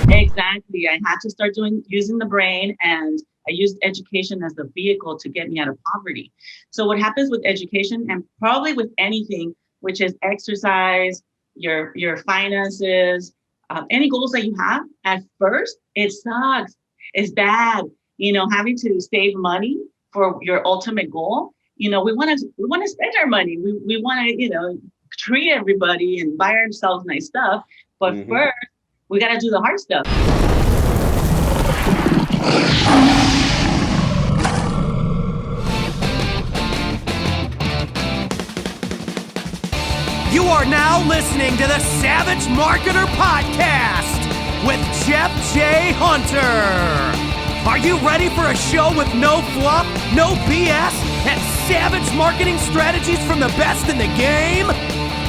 Exactly. I had to start using the brain, and I used education as the vehicle to get me out of poverty. So what happens with education, and probably with anything, which is exercise, your finances, any goals that you have, at first it sucks. It's bad. Having to save money for your ultimate goal. We want to spend our money. We want to treat everybody and buy ourselves nice stuff. But first, we got to do the hard stuff. You are now listening to the Savage Marketer Podcast with Jeff J. Hunter. Are you ready for a show with no fluff, no BS, and savage marketing strategies from the best in the game?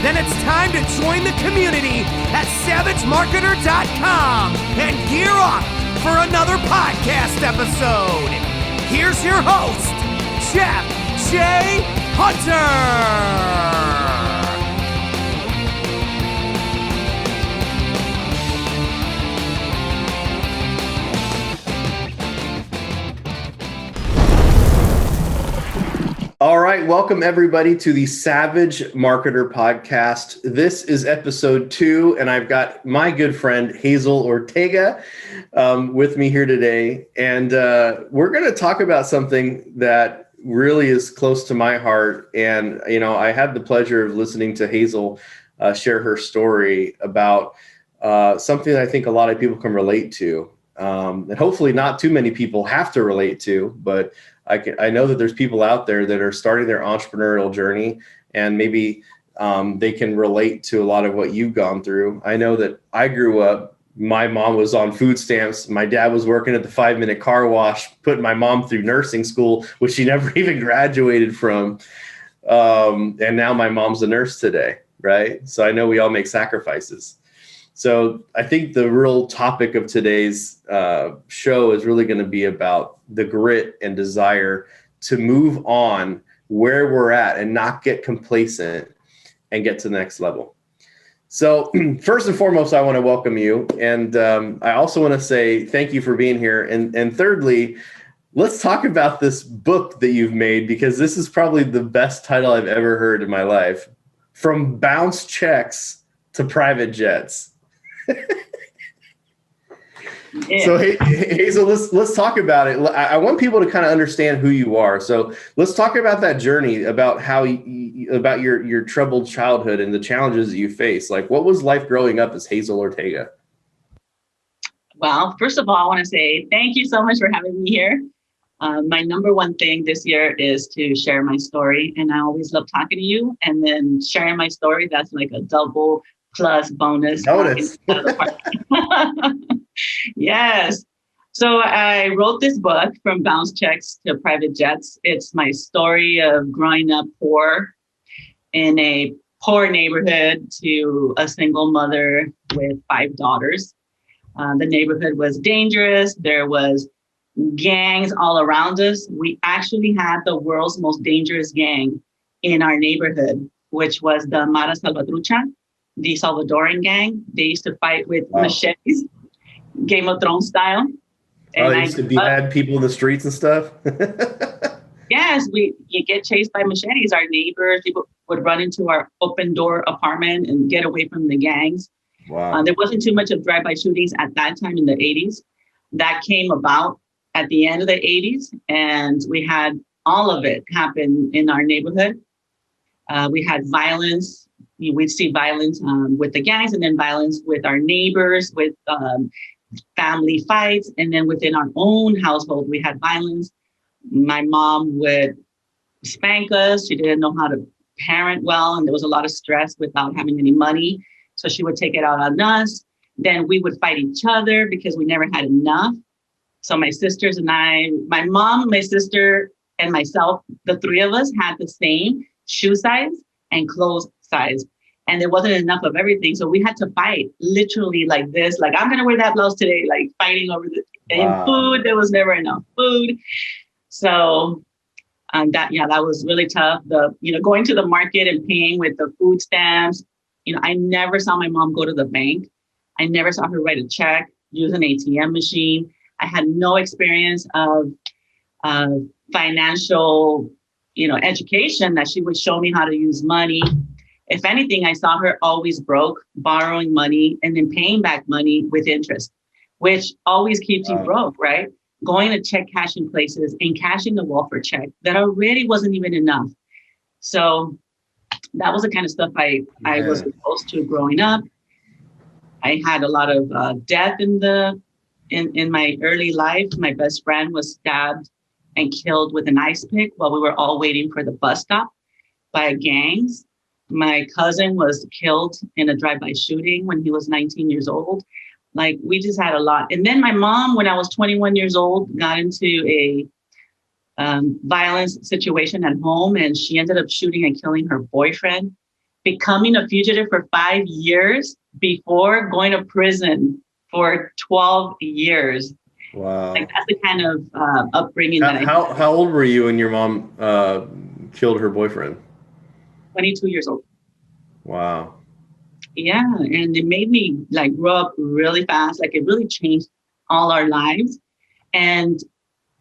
Then it's time to join the community at savagemarketer.com and gear up for another podcast episode. Here's your host, Jeff J. Hunter. All right, welcome everybody to the Savage Marketer Podcast. This is episode 2, and I've got my good friend Hazel Ortega with me here today. And we're going to talk about something that really is close to my heart. And, I had the pleasure of listening to Hazel share her story about something that I think a lot of people can relate to. And hopefully not too many people have to relate to, but I know that there's people out there that are starting their entrepreneurial journey, and maybe they can relate to a lot of what you've gone through. I know that I grew up, my mom was on food stamps. My dad was working at the 5-minute car wash, putting my mom through nursing school, which she never even graduated from. And now my mom's a nurse today, right? So I know we all make sacrifices. So I think the real topic of today's show is really going to be about the grit and desire to move on where we're at and not get complacent and get to the next level. So first and foremost, I want to welcome you. And I also want to say thank you for being here. And thirdly, let's talk about this book that you've made, because this is probably the best title I've ever heard in my life. From Bounce Checks to Private Jets. Yeah. So hey, Hazel, let's talk about it. I want people to kind of understand who you are. So let's talk about that journey, about how about your troubled childhood and the challenges that you face. Like, what was life growing up as Hazel Ortega? Well, first of all, I want to say thank you so much for having me here. My number one thing this year is to share my story, and I always love talking to you. And then sharing my story, that's like a double plus bonus. Notice. Yes. So I wrote this book, From Bounce Checks to Private Jets. It's my story of growing up poor in a poor neighborhood to a single mother with 5 daughters. The neighborhood was dangerous. There was gangs all around us. We actually had the world's most dangerous gang in our neighborhood, which was the Mara Salvatrucha, the Salvadoran gang. They used to fight with machetes, Game of Thrones style. And they used to behead people in the streets and stuff? Yes, you get chased by machetes. Our neighbors, people would run into our open door apartment and get away from the gangs. Wow. There wasn't too much of drive-by shootings at that time in the 80s. That came about at the end of the 80s, and we had all of it happen in our neighborhood. We had violence. We'd see violence with the gangs, and then violence with our neighbors, with family fights. And then within our own household, we had violence. My mom would spank us. She didn't know how to parent well, and there was a lot of stress without having any money. So she would take it out on us. Then we would fight each other because we never had enough. So my sisters and I, my mom, my sister, and myself, the 3 of us had the same shoe size and clothes size. And there wasn't enough of everything. So we had to fight literally like this. Like, I'm going to wear that blouse today, like fighting over the food. There was never enough food. So that was really tough. Going to the market and paying with the food stamps. I never saw my mom go to the bank. I never saw her write a check. use an ATM machine. I had no experience of financial, education that she would show me how to use money. If anything, I saw her always broke, borrowing money and then paying back money with interest, which always keeps you broke, right? Going to check cashing places and cashing the welfare check that already wasn't even enough. So that was the kind of stuff I was exposed to growing up. I had a lot of death in my early life. My best friend was stabbed and killed with an ice pick while we were all waiting for the bus stop by gangs. My cousin was killed in a drive-by shooting when he was 19 years old. Like, we just had a lot. And then my mom, when I was 21 years old, got into a violence situation at home, and she ended up shooting and killing her boyfriend, becoming a fugitive for 5 years before going to prison for 12 years. Wow. Like, that's the kind of upbringing that I had. How old were you when your mom killed her boyfriend? 22 years old. Wow. Yeah, and it made me like grow up really fast. Like, it really changed all our lives. And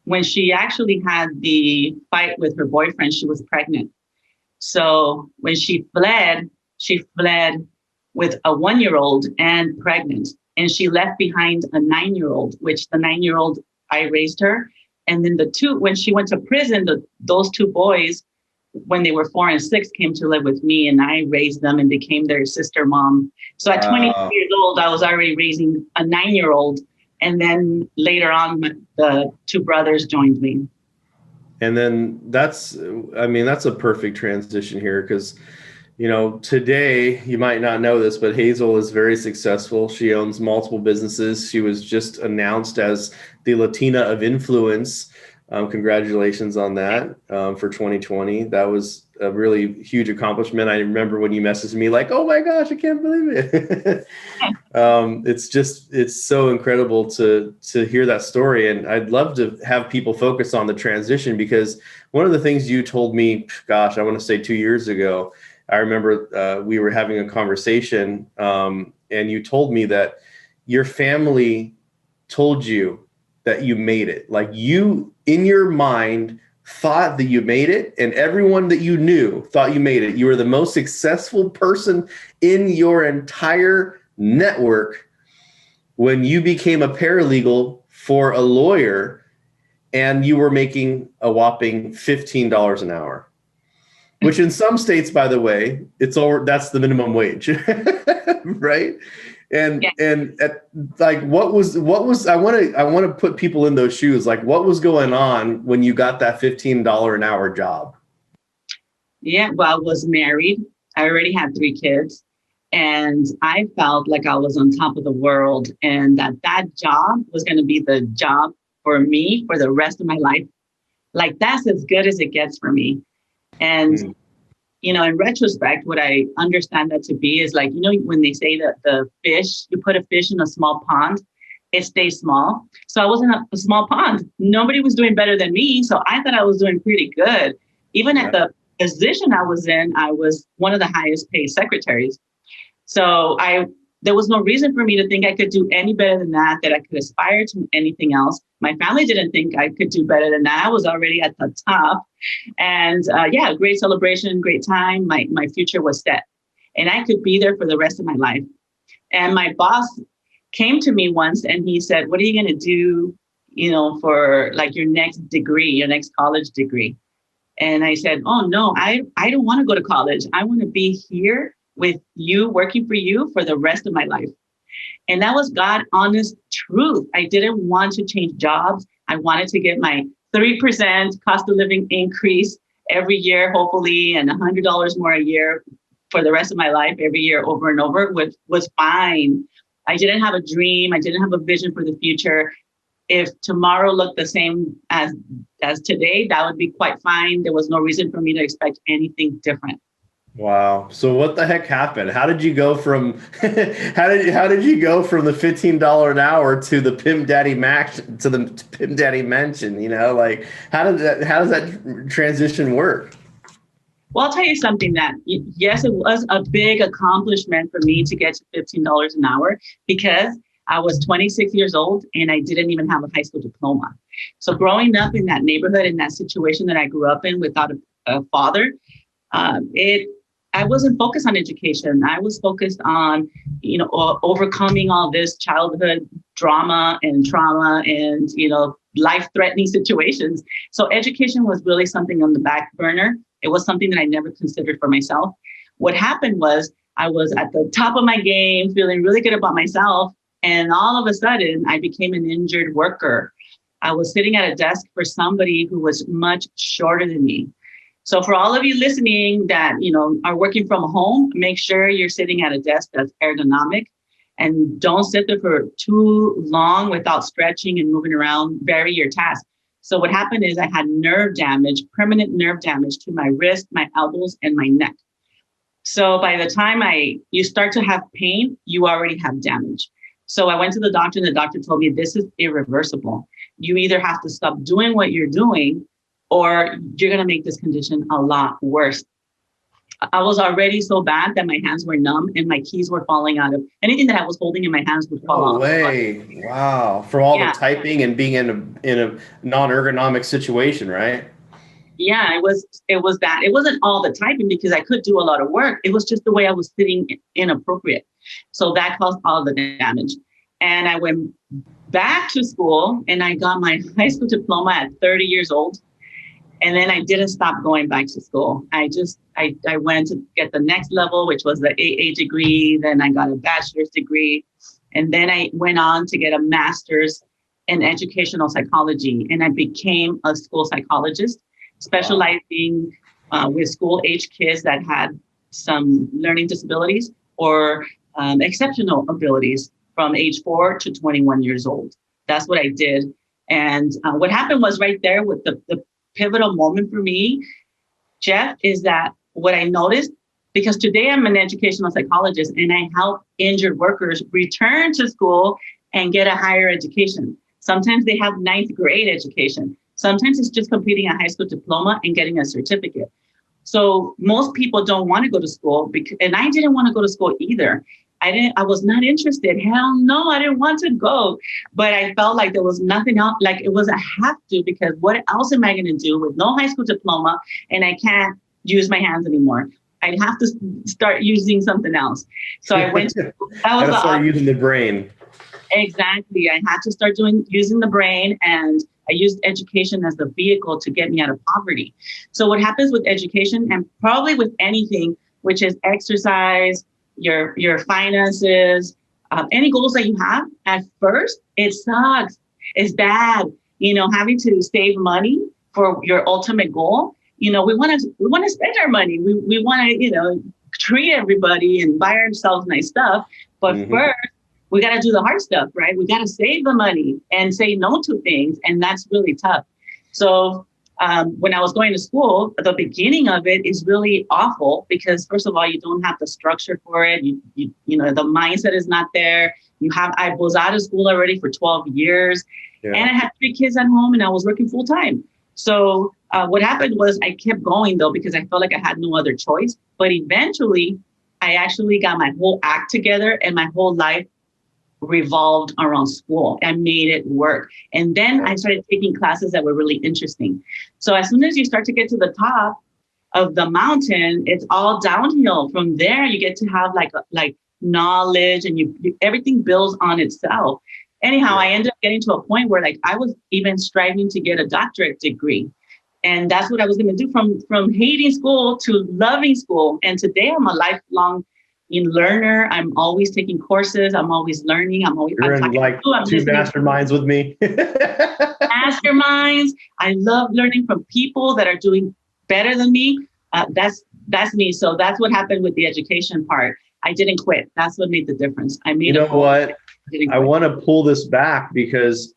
when she actually had the fight with her boyfriend, she was pregnant. So when she fled with a 1-year-old and pregnant. And she left behind a 9-year-old, which the 9-year-old, I raised her. And then when she went to prison, those two boys, when they were 4 and 6, came to live with me, and I raised them and became their sister mom. So at 22 years old, I was already raising a 9-year-old. And then later on, the two brothers joined me. And then that's a perfect transition here, because, today, you might not know this, but Hazel is very successful. She owns multiple businesses. She was just announced as the Latina of Influence. Congratulations on that for 2020. That was a really huge accomplishment. I remember when you messaged me like, oh my gosh, I can't believe it. It's so incredible to hear that story. And I'd love to have people focus on the transition, because one of the things you told me, gosh, I want to say 2 years ago, I remember we were having a conversation and you told me that your family told you that you made it. Like, you, in your mind, thought that you made it, and everyone that you knew thought you made it. You were the most successful person in your entire network when you became a paralegal for a lawyer, and you were making a whopping $15 an hour, which in some states, by the way, that's the minimum wage, right? And what was I want to put people in those shoes. Like, what was going on when you got that $15 an hour job? Yeah, well, I was married. I already had 3 kids, and I felt like I was on top of the world, and that job was going to be the job for me for the rest of my life. Like, that's as good as it gets for me. And in retrospect, what I understand that to be is like, when they say that you put a fish in a small pond, it stays small. So I was in a small pond. Nobody was doing better than me. So I thought I was doing pretty good. Even at the position I was in, I was one of the highest paid secretaries. So there was no reason for me to think I could do any better than that I could aspire to anything else. My family didn't think I could do better than that. I was already at the top. And great celebration, great time. My future was set. And I could be there for the rest of my life. And my boss came to me once and he said, what are you going to do, for like your next degree, your next college degree? And I said, oh, no, I don't want to go to college. I want to be here with you, working for you for the rest of my life. And that was God's honest truth. I didn't want to change jobs. I wanted to get my 3% cost of living increase every year, hopefully, and $100 more a year for the rest of my life, every year over and over, which was fine. I didn't have a dream. I didn't have a vision for the future. If tomorrow looked the same as today, that would be quite fine. There was no reason for me to expect anything different. Wow. So what the heck happened? How did you go from the $15 an hour to the Pimp Daddy Max to the Pimp Daddy Mansion? How does that transition work? Well, I'll tell you something that, yes, it was a big accomplishment for me to get to $15 an hour, because I was 26 years old and I didn't even have a high school diploma. So growing up in that neighborhood, in that situation that I grew up in without a father, I wasn't focused on education. I was focused on, overcoming all this childhood drama and trauma and, life-threatening situations. So education was really something on the back burner. It was something that I never considered for myself. What happened was I was at the top of my game, feeling really good about myself. And all of a sudden, I became an injured worker. I was sitting at a desk for somebody who was much shorter than me. So for all of you listening that, are working from home, make sure you're sitting at a desk that's ergonomic and don't sit there for too long without stretching and moving around, vary your task. So what happened is I had nerve damage, permanent nerve damage to my wrist, my elbows, and my neck. So by the time you start to have pain, you already have damage. So I went to the doctor and the doctor told me this is irreversible. You either have to stop doing what you're doing or you're going to make this condition a lot worse. I was already so bad that my hands were numb and my keys were falling out of anything that I was holding in my hands would fall off. No way. Wow. From all the typing and being in a non-ergonomic situation, right? Yeah, it was that. It wasn't all the typing because I could do a lot of work. It was just the way I was sitting inappropriate. So that caused all the damage. And I went back to school and I got my high school diploma at 30 years old. And then I didn't stop going back to school. I went to get the next level, which was the AA degree. Then I got a bachelor's degree. And then I went on to get a master's in educational psychology. And I became a school psychologist, specializing with school-age kids that had some learning disabilities or exceptional abilities from age 4 to 21 years old. That's what I did. And what happened was right there with the pivotal moment for me, Jeff, is that what I noticed, because today I'm an educational psychologist and I help injured workers return to school and get a higher education. Sometimes they have 9th grade education. Sometimes it's just completing a high school diploma and getting a certificate. So most people don't want to go to school, and I didn't want to go to school either. I was not interested. Hell no, I didn't want to go. But I felt like there was nothing else, like it was a have to, because what else am I going to do with no high school diploma and I can't use my hands anymore? I'd have to start using something else. So I went to start using the brain. Exactly. I had to start using the brain, and I used education as the vehicle to get me out of poverty. So what happens with education, and probably with anything, which is exercise, your finances, any goals that you have, at first, it sucks. It's bad. Having to save money for your ultimate goal. We want to spend our money. We want to, treat everybody and buy ourselves nice stuff. But first, we got to do the hard stuff, right? We got to save the money and say no to things. And that's really tough. So when I was going to school, the beginning of it is really awful because, first of all, you don't have the structure for it. The mindset is not there. I was out of school already for 12 years and I had 3 kids at home and I was working full time. So what happened was I kept going, though, because I felt like I had no other choice. But eventually, I actually got my whole act together and my whole life revolved around school. I made it work. And then I started taking classes that were really interesting. So as soon as you start to get to the top of the mountain, it's all downhill. From there, you get to have like knowledge and everything builds on itself. Anyhow, I ended up getting to a point where I was even striving to get a doctorate degree. And that's what I was going to do from hating school to loving school. And today I'm a lifelong learner. I'm always taking courses. I'm always learning. You're in two masterminds with me. Masterminds. I love learning from people that are doing better than me. That's me. So that's what happened with the education part. I didn't quit. That's what made the difference. I want to pull this back because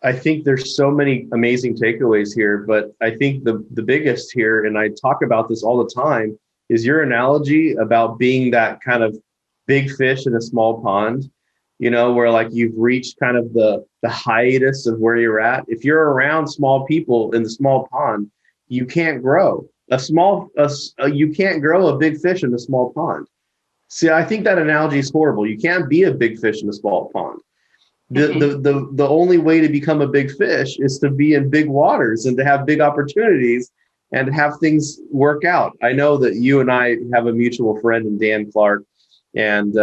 I think there's so many amazing takeaways here, but I think the biggest here, and I talk about this all the time, is your analogy about being that kind of big fish in a small pond, where you've reached kind of the hiatus of where you're at. If you're around small people in the small pond, you can't grow. You can't grow a big fish in a small pond. See, I think that analogy is horrible. You can't be a big fish in a small pond. The only way to become a big fish is to be in big waters and to have big opportunities and to have things work out. I know that you and I have a mutual friend in Dan Clark, and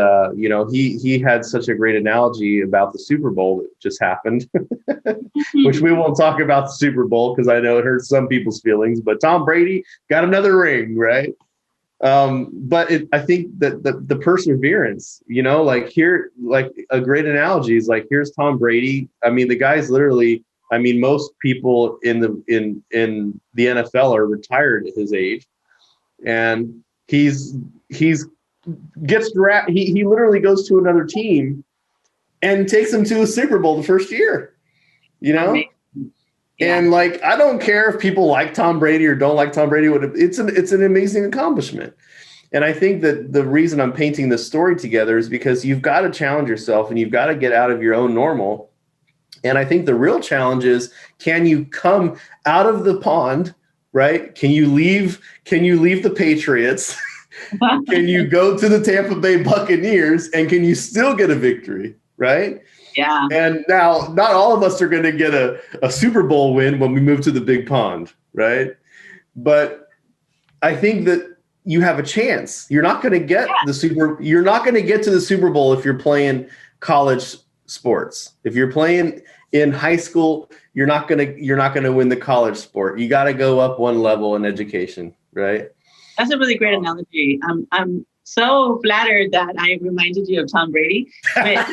he had such a great analogy about the Super Bowl that just happened, which we won't talk about the Super Bowl because I know it hurts some people's feelings. But Tom Brady got another ring, right? I think that the perseverance, like a great analogy is like, here's Tom Brady. I mean, the guy's literally, most people in the NFL are retired at his age, and he literally goes to another team and takes them to a Super Bowl the first year, Yeah. And I don't care if people like Tom Brady or don't like Tom Brady. It's an amazing accomplishment. And I think that the reason I'm painting this story together is because you've got to challenge yourself and you've got to get out of your own normal. And I think the real challenge is, can you come out of the pond, right? Can you leave the Patriots? Can you go to the Tampa Bay Buccaneers, and can you still get a victory, right? Yeah. And now, not all of us are going to get a Super Bowl win when we move to the big pond, right? But I think that you have a chance. You're not going to get You're not going to get to the Super Bowl if you're playing college sports. If you're playing in high school, you're not going to win the college sport. You got to go up one level in education, right? That's a really great analogy. I'm so flattered that I reminded you of Tom Brady. But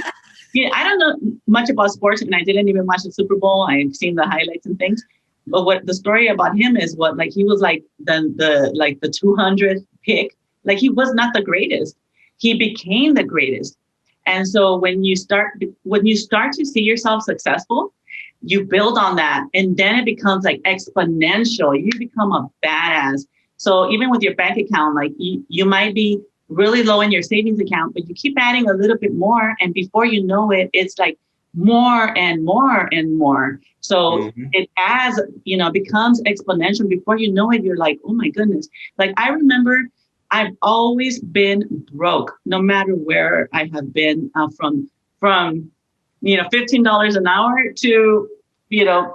I don't know much about sports, and I didn't even watch the Super Bowl. I've seen the highlights and things. But what the story about him is, he was like the 200th pick. Like, he was not the greatest. He became the greatest. And so when you start to see yourself successful, you build on that, and then it becomes like exponential. You become a badass. So even with your bank account, like you might be really low in your savings account, but you keep adding a little bit more. And before you know it, it's like more and more and more. So it becomes exponential. Before you know it, you're like, oh my goodness. Like, I remember I've always been broke, no matter where I have been, from $15 an hour to a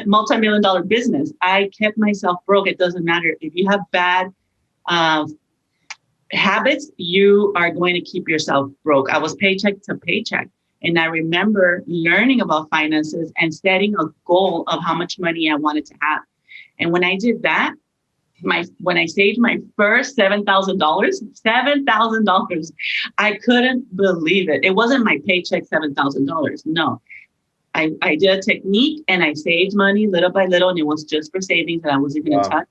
multi-million-dollar business. I kept myself broke. It doesn't matter. If you have bad habits, you are going to keep yourself broke. I was paycheck to paycheck. And I remember learning about finances and setting a goal of how much money I wanted to have. And when I did that, when I saved my first $7,000, I couldn't believe it. It wasn't my paycheck $7,000. No. I did a technique, and I saved money little by little, and it was just for savings that I wasn't going to touch.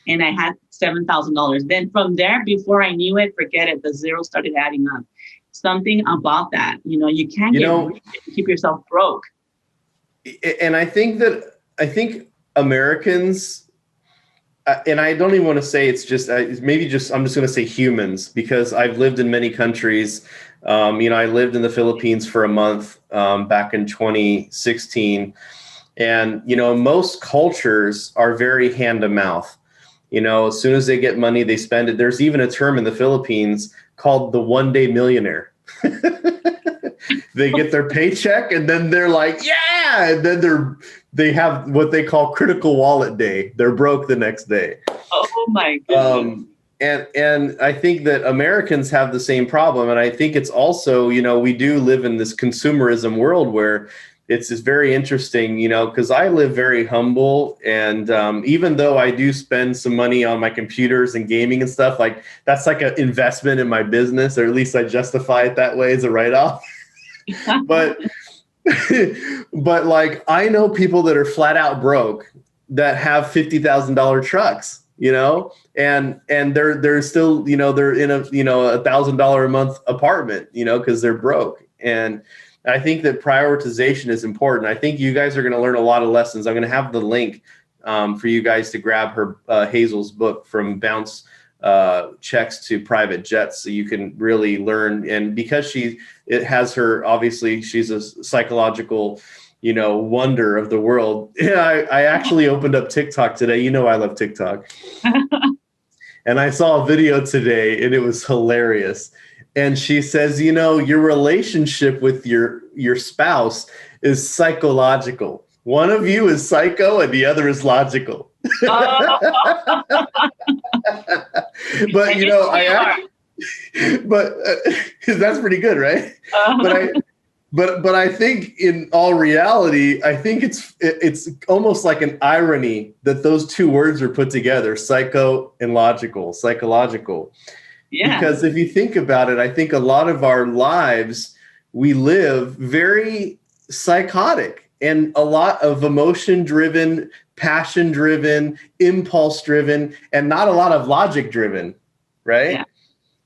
And I had $7,000. Then from there, before I knew it, forget it. The zeros started adding up. Something about that, you can't keep yourself broke. And I think Americans, and I don't even want to say it's just, I'm just going to say humans, because I've lived in many countries. I lived in the Philippines for a month back in 2016. And, most cultures are very hand to mouth. As soon as they get money, they spend it. There's even a term in the Philippines called the one-day millionaire. They get their paycheck, and then they're like, yeah, and then they have what they call critical wallet day. They're broke the next day. Oh my goodness. And I think that Americans have the same problem. And I think it's also, we do live in this consumerism world where it's very interesting, because I live very humble. And even though I do spend some money on my computers and gaming and stuff, like that's like an investment in my business, or at least I justify it that way as a write-off. But like, I know people that are flat out broke that have $50,000 trucks, and they're still, they're in a, $1,000 a month apartment, because they're broke. And I think that prioritization is important. I think you guys are going to learn a lot of lessons. I'm going to have the link for you guys to grab her Hazel's book, From Bounce Checks to Private Jets, so you can really learn. And because obviously she's a psychological, wonder of the world. I actually opened up TikTok today. I love TikTok. And I saw a video today, and it was hilarious. And she says, your relationship with your your spouse is psychological. One of you is psycho and the other is logical. Oh. But that's pretty good, right? But I think in all reality, I think it's almost like an irony that those two words are put together, psycho and logical, psychological. Yeah. Because if you think about it, I think a lot of our lives, we live very psychotic and a lot of emotion-driven, passion-driven, impulse-driven, and not a lot of logic-driven, right? Yeah.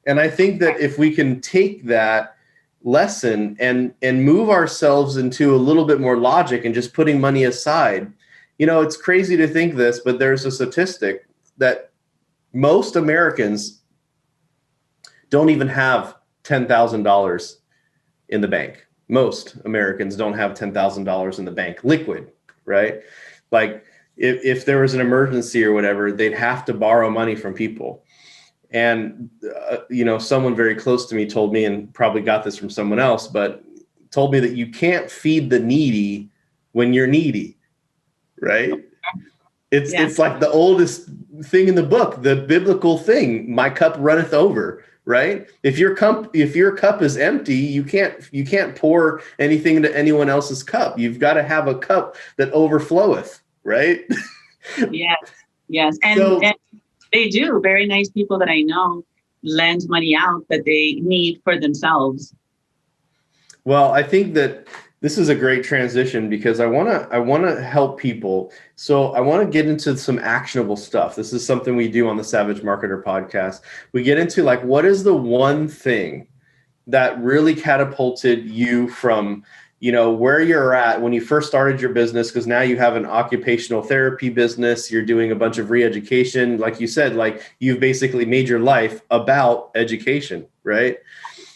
And I think that if we can take that lesson and move ourselves into a little bit more logic and just putting money aside, it's crazy to think this, but there's a statistic that most Americans don't even have $10,000 in the bank. Most Americans don't have $10,000 in the bank, liquid, right? Like if there was an emergency or whatever, they'd have to borrow money from people. And, someone very close to me told me, and probably got this from someone else, but told me that you can't feed the needy when you're needy, right? It's like the oldest thing in the book, the biblical thing, my cup runneth over, right? If your cup is empty, you can't pour anything into anyone else's cup. You've got to have a cup that overfloweth, right? Yes. And they do. Very nice people that I know lend money out that they need for themselves. Well, I think that this is a great transition because I want to help people. So I want to get into some actionable stuff. This is something we do on the Savage Marketer podcast. We get into like, what is the one thing that really catapulted you from, where you're at when you first started your business? Because now you have an occupational therapy business. You're doing a bunch of re-education. Like you said, like you've basically made your life about education, right?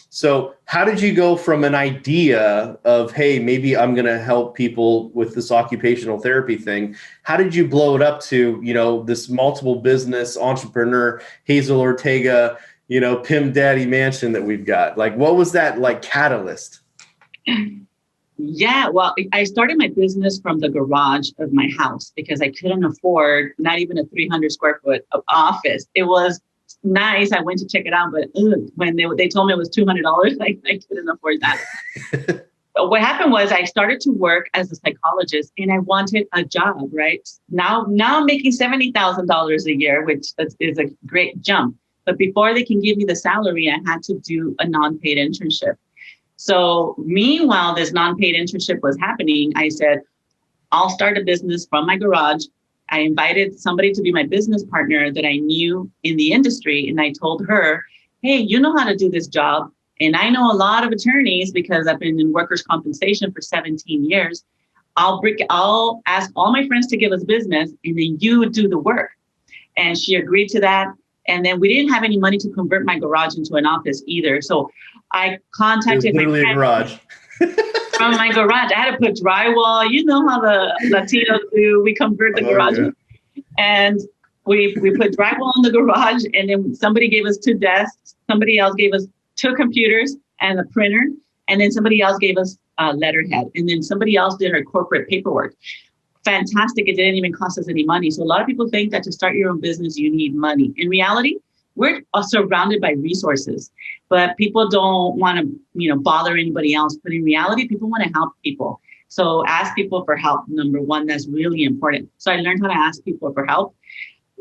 So how did you go from an idea of, hey, maybe I'm going to help people with this occupational therapy thing? How did you blow it up to, this multiple business entrepreneur, Hazel Ortega, Pim Daddy Mansion that we've got? Like, what was that like catalyst? Yeah, well, I started my business from the garage of my house because I couldn't afford not even a 300 square foot of office. It was nice. I went to check it out, but when they told me it was $200, I couldn't afford that. But what happened was I started to work as a psychologist and I wanted a job, right? Now I'm making $70,000 a year, which is a great jump. But before they can give me the salary, I had to do a non-paid internship. So meanwhile, this non-paid internship was happening, I said, I'll start a business from my garage. I invited somebody to be my business partner that I knew in the industry. And I told her, hey, you know how to do this job. And I know a lot of attorneys because I've been in workers' compensation for 17 years. I'll ask all my friends to give us business and then you do the work. And she agreed to that. And then we didn't have any money to convert my garage into an office either. So I contacted literally a garage. From my garage. I had to put drywall. You know how the Latinos do. We convert the garage. Yeah. And we put drywall in the garage. And then somebody gave us 2 desks. Somebody else gave us 2 computers and a printer. And then somebody else gave us a letterhead. And then somebody else did our corporate paperwork. Fantastic. It didn't even cost us any money. So a lot of people think that to start your own business, you need money. In reality, we're surrounded by resources, but people don't want to, bother anybody else. But in reality, people want to help people. So ask people for help. Number one, that's really important. So I learned how to ask people for help.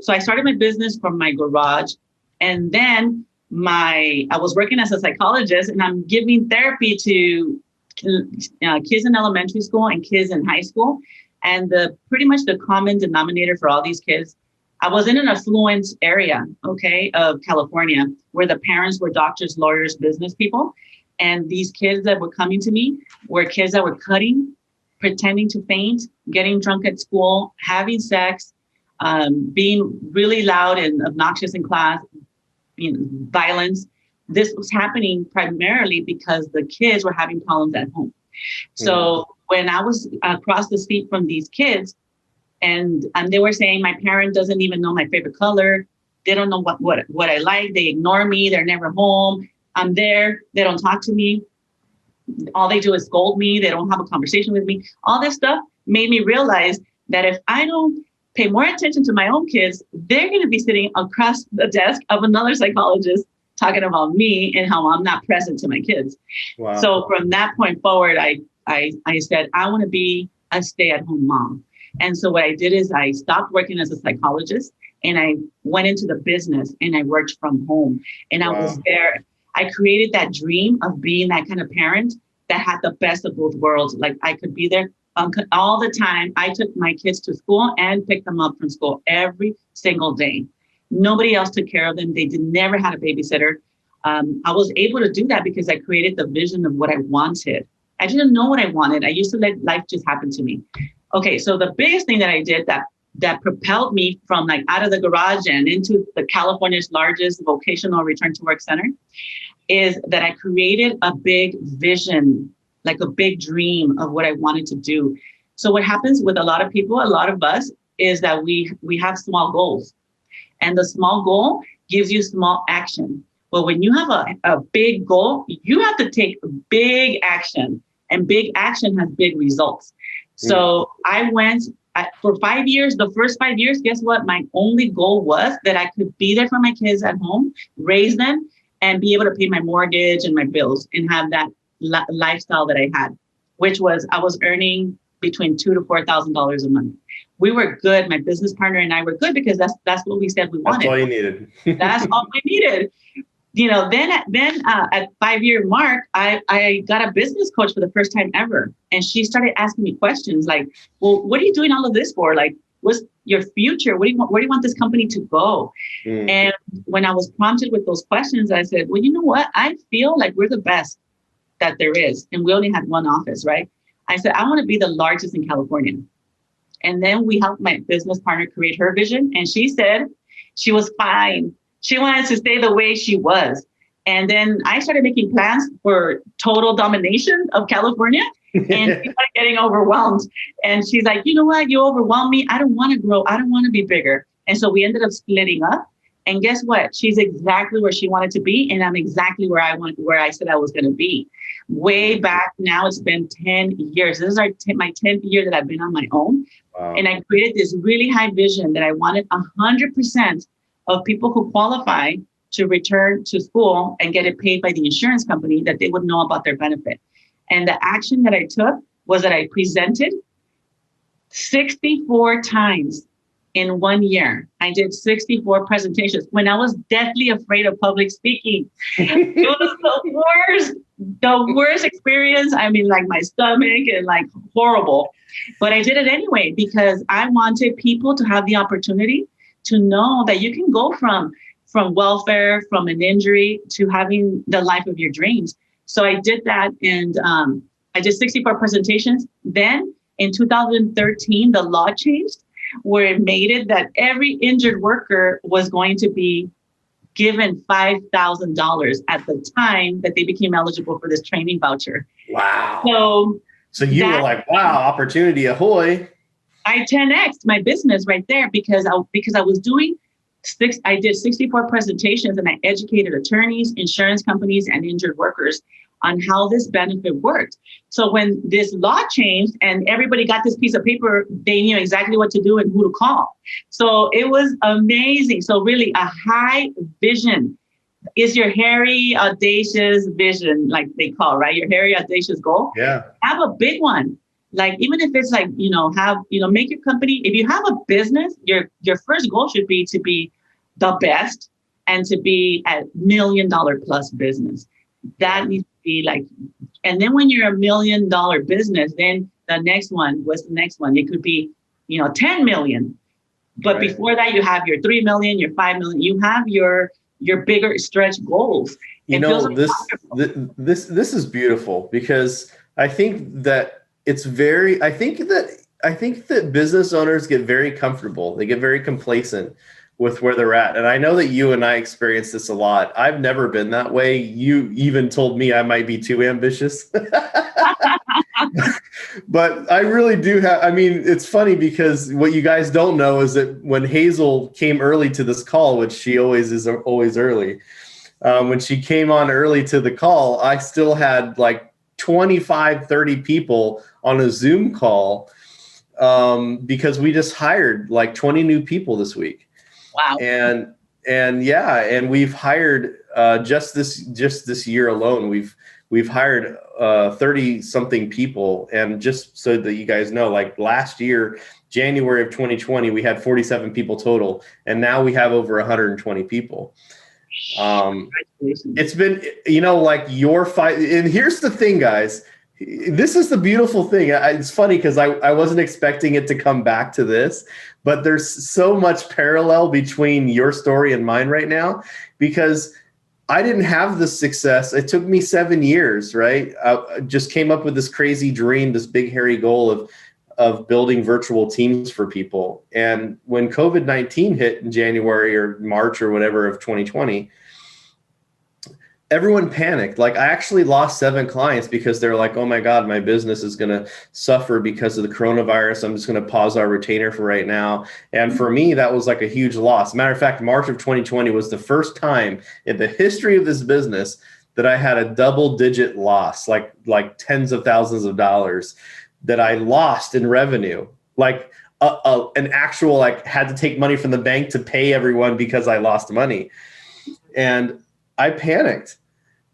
So I started my business from my garage. And then I was working as a psychologist and I'm giving therapy to kids in elementary school and kids in high school. And pretty much the common denominator for all these kids, I was in an affluent area, of California, where the parents were doctors, lawyers, business people. And these kids that were coming to me were kids that were cutting, pretending to faint, getting drunk at school, having sex, being really loud and obnoxious in class, violence. This was happening primarily because the kids were having problems at home. So when I was across the street from these kids, and they were saying, my parent doesn't even know my favorite color. They don't know what I like. They ignore me. They're never home. I'm there. They don't talk to me. All they do is scold me. They don't have a conversation with me. All this stuff made me realize that if I don't pay more attention to my own kids, they're going to be sitting across the desk of another psychologist talking about me and how I'm not present to my kids. Wow. So from that point forward, I said, I want to be a stay-at-home mom. And so what I did is I stopped working as a psychologist and I went into the business and I worked from home. And I was there. I created that dream of being that kind of parent that had the best of both worlds. Like I could be there all the time. I took my kids to school and picked them up from school every single day. Nobody else took care of them. They never had a babysitter. I was able to do that because I created the vision of what I wanted. I didn't know what I wanted. I used to let life just happen to me. Okay, so the biggest thing that I did that propelled me from like out of the garage and into the California's largest vocational return to work center is that I created a big vision, like a big dream of what I wanted to do. So what happens with a lot of people, a lot of us, is that we have small goals. And the small goal gives you small action. But when you have a big goal, you have to take big action. And big action has big results. So I went for 5 years, the first 5 years, guess what? My only goal was that I could be there for my kids at home, raise them, and be able to pay my mortgage and my bills and have that lifestyle that I had, which was I was earning between $2,000 to $4,000 a month. We were good. My business partner and I were good because that's what we said we wanted. That's all you needed. That's all we needed. You know, then at 5 year mark, I got a business coach for the first time ever. And she started asking me questions like, well, what are you doing all of this for? Like, what's your future? Where do you want this company to go? And when I was prompted with those questions, I said, well, you know what? I feel like we're the best that there is. And we only had one office, right? I said, I want to be the largest in California. And then we helped my business partner create her vision. And she said she was fine. She wanted to stay the way she was. And then I started making plans for total domination of California. And she started getting overwhelmed. And she's like, you know what? You overwhelm me. I don't want to grow. I don't want to be bigger. And so we ended up splitting up. And guess what? She's exactly where she wanted to be. And I'm exactly where I said I was going to be. Way back now, it's been 10 years. This is my 10th year that I've been on my own. Wow. And I created this really high vision that I wanted 100% of people who qualify to return to school and get it paid by the insurance company, that they would know about their benefit. And the action that I took was that I presented 64 times in 1 year. I did 64 presentations when I was deathly afraid of public speaking. It was the worst experience. I mean, like my stomach and like horrible. But I did it anyway because I wanted people to have the opportunity to know that you can go from welfare, from an injury to having the life of your dreams. So I did that, and I did 64 presentations. Then in 2013, the law changed where it made it that every injured worker was going to be given $5,000 at the time that they became eligible for this training voucher. Wow. So you were like, wow, opportunity ahoy. I 10x'd my business right there because I was doing I did 64 presentations and I educated attorneys, insurance companies, and injured workers on how this benefit worked. So when this law changed and everybody got this piece of paper, they knew exactly what to do and who to call. So it was amazing. So really a high vision is your hairy, audacious vision, like they call, right? Your hairy, audacious goal. Yeah. Have a big one. Like, even if it's like, make your company, if you have a business, your first goal should be to be the best and to be a $1 million plus business. That needs to be like, and then when you're $1 million business, then the next one, what's the next one? It could be, 10 million. But right. Before that, you have your 3 million, your 5 million, you have your bigger stretch goals. This is beautiful because I think that I think that business owners get very comfortable. They get very complacent with where they're at. And I know that you and I experience this a lot. I've never been that way. You even told me I might be too ambitious. But I really do it's funny because what you guys don't know is that when Hazel came early to this call, which she always early, when she came on early to the call, I still had like 25, 30 people on a Zoom call because we just hired like 20 new people this week. Wow. And we've hired just this year alone, we've hired 30 something people. And just so that you guys know, like last year, January of 2020, we had 47 people total, and now we have over 120 people. It's been, like your fight. And here's the thing, guys. This is the beautiful thing. It's funny because I wasn't expecting it to come back to this, but there's so much parallel between your story and mine right now, because I didn't have the success. It took me 7 years, right? I just came up with this crazy dream, this big hairy goal of building virtual teams for people. And when COVID-19 hit in January or March or whatever of 2020, everyone panicked. Like I actually lost 7 clients because they're like, oh my God, my business is going to suffer because of the coronavirus. I'm just going to pause our retainer for right now. And for me, that was like a huge loss. Matter of fact, March of 2020 was the first time in the history of this business that I had a double-digit loss, like tens of thousands of dollars that I lost in revenue. Like an actual, like had to take money from the bank to pay everyone because I lost money. And I panicked.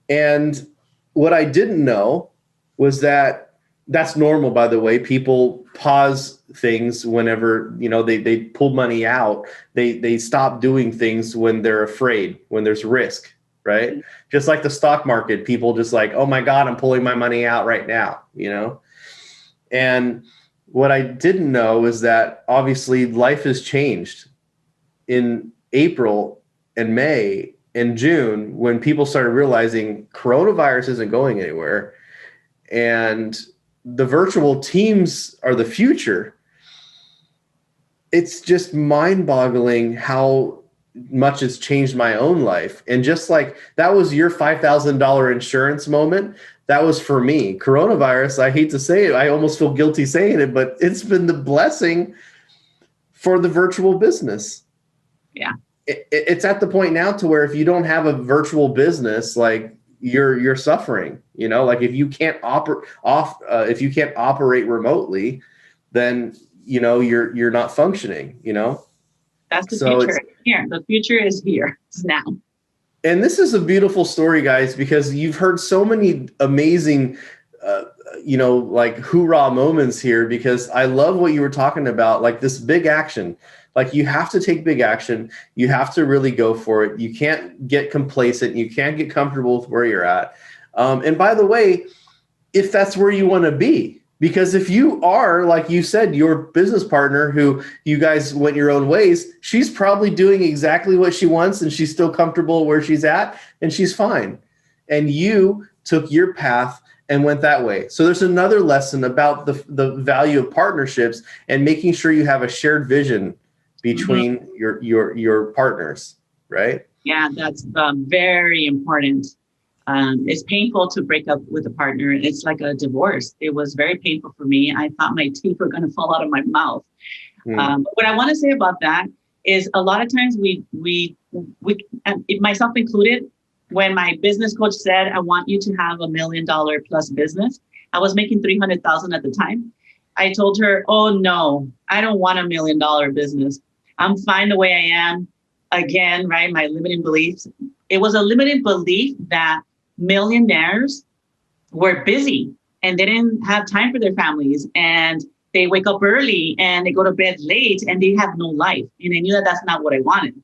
And what I didn't know was that that's normal, by the way. People pause things whenever, they pull money out. They stop doing things when they're afraid, when there's risk, right? Mm-hmm. Just like the stock market, people just like, oh my God, I'm pulling my money out right now, And what I didn't know is that obviously life has changed in April and May and June, when people started realizing coronavirus isn't going anywhere and the virtual teams are the future. It's just mind-boggling how much it's changed my own life. And just like that was your $5,000 insurance moment, that was for me. Coronavirus, I hate to say it, I almost feel guilty saying it, but it's been the blessing for the virtual business. Yeah. It's at the point now to where if you don't have a virtual business, like you're suffering, like if you can't operate remotely, then, you're not functioning, That's the future here. The future is here. It's now. And this is a beautiful story, guys, because you've heard so many amazing, like hoorah moments here, because I love what you were talking about, like this big action. Like you have to take big action. You have to really go for it. You can't get complacent. You can't get comfortable with where you're at. And by the way, if that's where you want to be, because if you are, like you said, your business partner who you guys went your own ways, she's probably doing exactly what she wants and she's still comfortable where she's at and she's fine. And you took your path and went that way. So there's another lesson about the value of partnerships and making sure you have a shared vision between your partners, right? Yeah, that's very important. It's painful to break up with a partner. It's like a divorce. It was very painful for me. I thought my teeth were going to fall out of my mouth. What I want to say about that is a lot of times we myself included, when my business coach said, I want you to have $1 million plus business, I was making 300,000 at the time. I told her, oh no, I don't want $1 million business. I'm fine the way I am. Again, right? My limiting beliefs. It was a limiting belief that millionaires were busy and they didn't have time for their families, and they wake up early and they go to bed late and they have no life. And I knew that that's not what I wanted.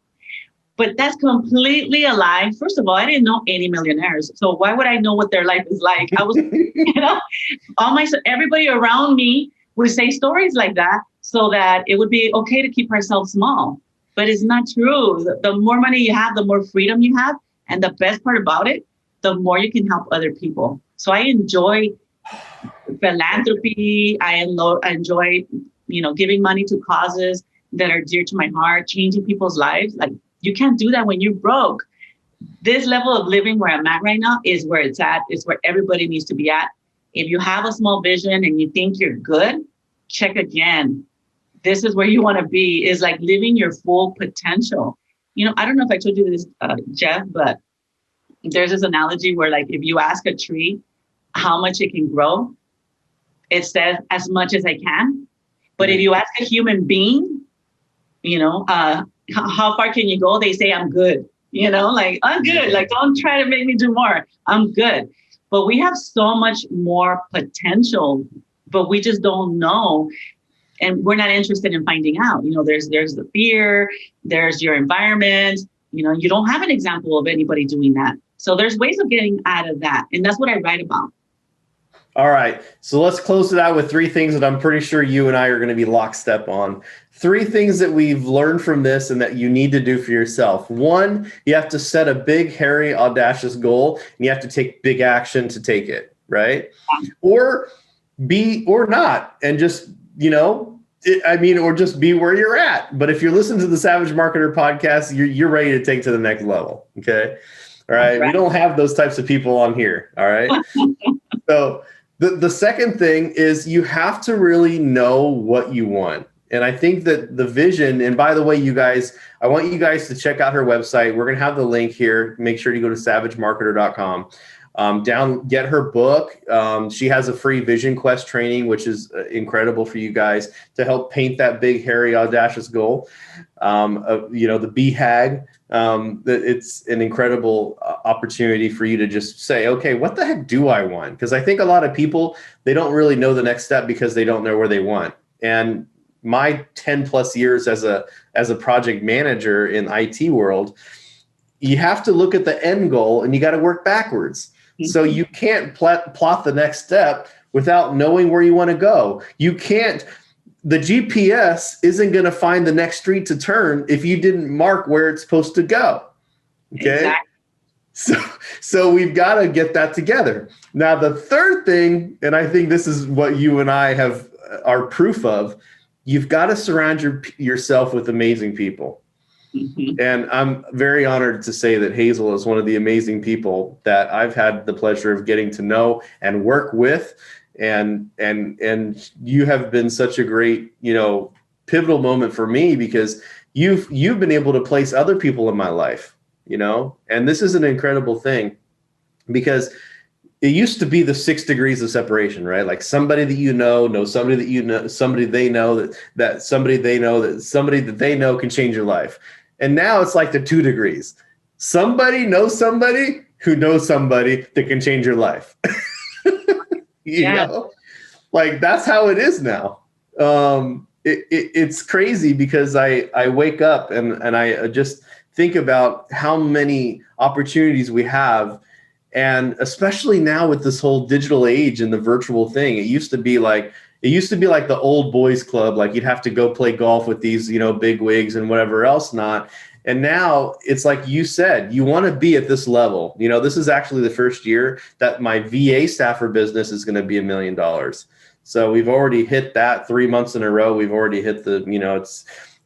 But that's completely a lie. First of all, I didn't know any millionaires. So why would I know what their life is like? I was, everybody around me would say stories like that so that it would be okay to keep ourselves small. But it's not true. The more money you have, the more freedom you have. And the best part about it, the more you can help other people. So I enjoy philanthropy. I enjoy, giving money to causes that are dear to my heart, changing people's lives. Like, you can't do that when you're broke. This level of living where I'm at right now is where it's at. It's where everybody needs to be at. If you have a small vision and you think you're good, check again. This is where you want to be, is like living your full potential. I don't know if I told you this, Jeff, but there's this analogy where, like, if you ask a tree, how much it can grow, it says as much as I can. But if you ask a human being, how far can you go? They say, I'm good. Like, I'm good. Like, don't try to make me do more. I'm good. But we have so much more potential, but we just don't know. And we're not interested in finding out. There's the fear, there's your environment. You don't have an example of anybody doing that. So there's ways of getting out of that. And that's what I write about. All right. So let's close it out with 3 things that I'm pretty sure you and I are going to be lockstep on. 3 things that we've learned from this and that you need to do for yourself. 1, you have to set a big, hairy, audacious goal, and you have to take big action to take it, right? Or not, and just, or just be where you're at. But if you're listening to the Savage Marketer podcast, you're ready to take to the next level. Okay. All right. We don't have those types of people on here. All right. So the second thing is you have to really know what you want. And I think that the vision, and by the way, you guys, I want you guys to check out her website. We're going to have the link here. Make sure you go to savagemarketer.com. Get her book. She has a free vision quest training, which is incredible for you guys to help paint that big, hairy, audacious goal. The BHAG. It's an incredible opportunity for you to just say, okay, what the heck do I want? Because I think a lot of people, they don't really know the next step because they don't know where they want. And my 10 plus years as a project manager in IT world, you have to look at the end goal and you got to work backwards. So you can't plot the next step without knowing where you want to go. The GPS isn't going to find the next street to turn if you didn't mark where it's supposed to go. Okay. Exactly. So we've got to get that together. Now, the third thing, and I think this is what you and I are proof of, you've got to surround yourself with amazing people. Mm-hmm. And I'm very honored to say that Hazel is one of the amazing people that I've had the pleasure of getting to know and work with. And you have been such a great, pivotal moment for me because you've been able to place other people in my life, and this is an incredible thing because it used to be the 6 degrees of separation, right? Like somebody that knows somebody that somebody they know that somebody they know that somebody that they know can change your life. And now it's like the 2 degrees. Somebody knows somebody who knows somebody that can change your life. you know? Like that's how it is now. It's crazy because I wake up and I just think about how many opportunities we have. And especially now with this whole digital age and the virtual thing, it used to be like the old boys club. Like you'd have to go play golf with these, big wigs and whatever else not. And now it's like you said, you want to be at this level. This is actually the first year that my VA staffer business is going to be $1 million. So we've already hit that 3 months in a row. We've already hit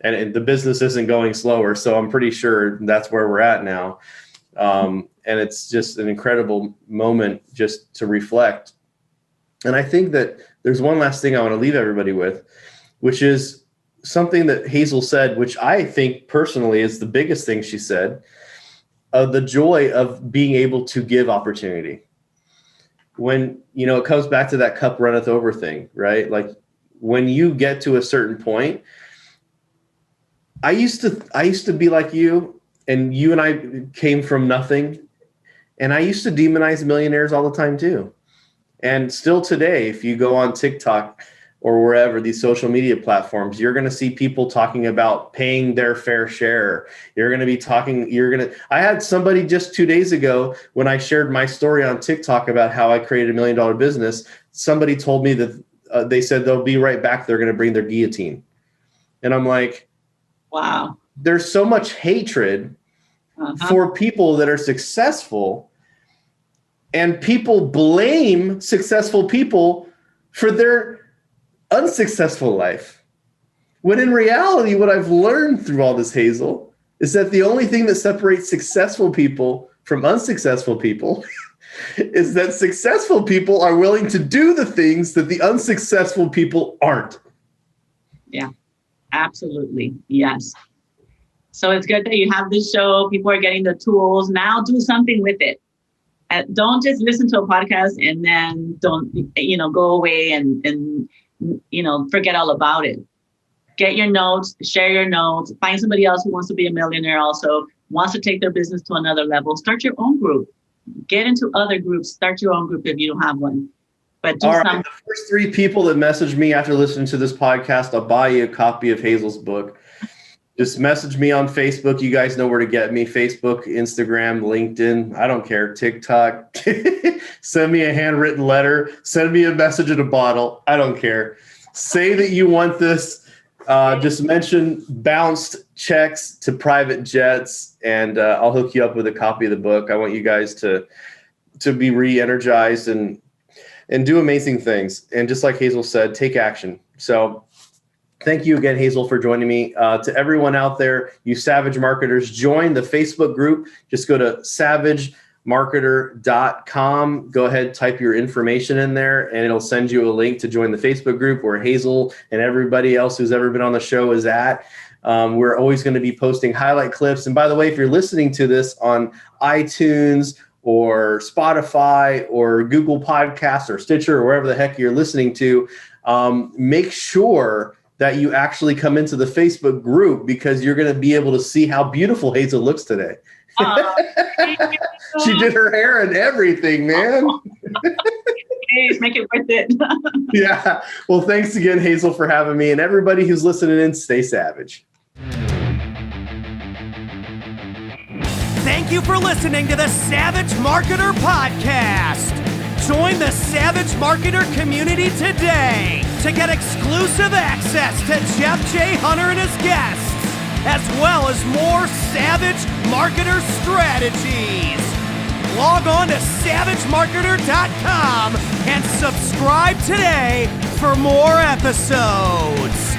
and the business isn't going slower. So I'm pretty sure that's where we're at now. And it's just an incredible moment just to reflect. And I think that there's one last thing I want to leave everybody with, which is something that Hazel said, which I think personally is the biggest thing she said, the joy of being able to give opportunity. When, it comes back to that cup runneth over thing, right? Like when you get to a certain point, I used to be like you, and you and I came from nothing. And I used to demonize millionaires all the time too. And still today, if you go on TikTok or wherever, these social media platforms, you're going to see people talking about paying their fair share. I had somebody just 2 days ago when I shared my story on TikTok about how I created $1 million business. Somebody told me that they said they'll be right back. They're going to bring their guillotine. And I'm like, wow, there's so much hatred for people that are successful. And people blame successful people for their unsuccessful life. When in reality, what I've learned through all this, Hazel, is that the only thing that separates successful people from unsuccessful people is that successful people are willing to do the things that the unsuccessful people aren't. Yeah, absolutely. Yes. So it's good that you have this show. People are getting the tools. Now do something with it. don't just listen to a podcast and then don't, go away and forget all about it. Get your notes, share your notes, find somebody else who wants to be a millionaire also, wants to take their business to another level. Start your own group. Get into other groups. Start your own group if you don't have one. But do the first 3 people that message me after listening to this podcast, I'll buy you a copy of Hazel's book. Just message me on Facebook. You guys know where to get me. Facebook, Instagram, LinkedIn. I don't care. TikTok. Send me a handwritten letter. Send me a message in a bottle. I don't care. Say that you want this. Just mention bounced checks to private jets, and I'll hook you up with a copy of the book. I want you guys to be re-energized and do amazing things. And just like Hazel said, take action. So thank you again, Hazel, for joining me. To everyone out there, you savage marketers, join the Facebook group. Just go to savagemarketer.com. Go ahead, type your information in there, and it'll send you a link to join the Facebook group where Hazel and everybody else who's ever been on the show is at. We're always going to be posting highlight clips. And by the way, if you're listening to this on iTunes or Spotify or Google Podcasts or Stitcher or wherever the heck you're listening to, make sure that you actually come into the Facebook group, because you're going to be able to see how beautiful Hazel looks today. She did her hair and everything, man. Please make it worth it. Yeah. Well, thanks again, Hazel, for having me. And everybody who's listening in, stay savage. Thank you for listening to the Savage Marketer Podcast. Join the Savage Marketer community today to get exclusive access to Jeff J. Hunter and his guests, as well as more Savage Marketer strategies. Log on to savagemarketer.com and subscribe today for more episodes.